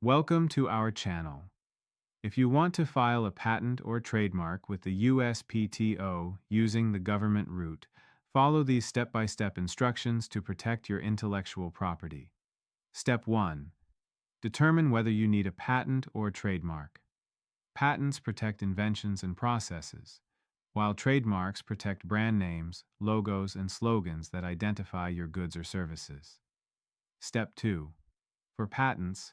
Welcome to our channel. If you want to file a patent or trademark with the USPTO using the government route, follow these step-by-step instructions to protect your intellectual property. Step 1. Determine whether you need a patent or trademark. Patents protect inventions and processes, while trademarks protect brand names, logos, and slogans that identify your goods or services. Step 2. For patents,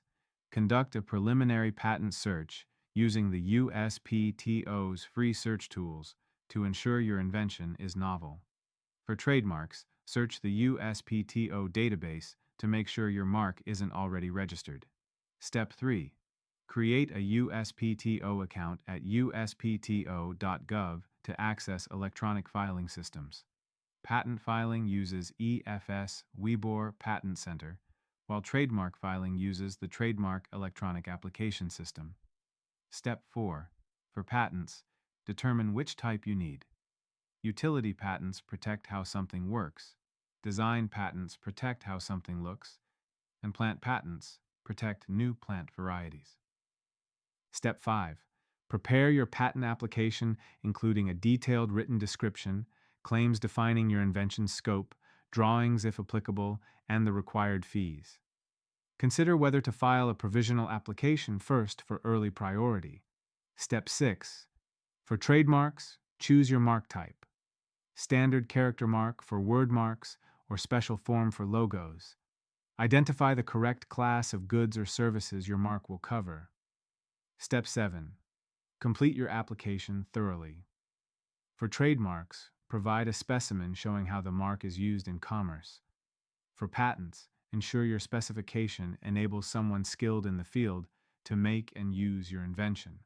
conduct a preliminary patent search using the USPTO's free search tools to ensure your invention is novel. For trademarks, search the USPTO database to make sure your mark isn't already registered. Step 3. Create a USPTO account at uspto.gov to access electronic filing systems. Patent filing uses EFS Weibor Patent Center, while trademark filing uses the Trademark Electronic Application System. Step 4. For patents, determine which type you need. Utility patents protect how something works. Design patents protect how something looks. And plant patents protect new plant varieties. Step 5. Prepare your patent application, including a detailed written description, claims defining your invention's scope, drawings if applicable, and the required fees. Consider whether to file a provisional application first for early priority. Step 6. For trademarks, choose your mark type. Standard character mark for word marks or special form for logos. Identify the correct class of goods or services your mark will cover. Step 7. Complete your application thoroughly. For trademarks, provide a specimen showing how the mark is used in commerce. For patents, ensure your specification enables someone skilled in the field to make and use your invention.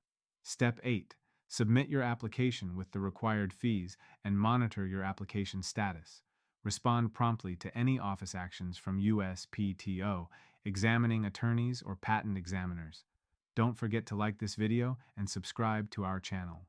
Step 8. Submit your application with the required fees and monitor your application status. Respond promptly to any office actions from USPTO, examining attorneys, or patent examiners. Don't forget to like this video and subscribe to our channel.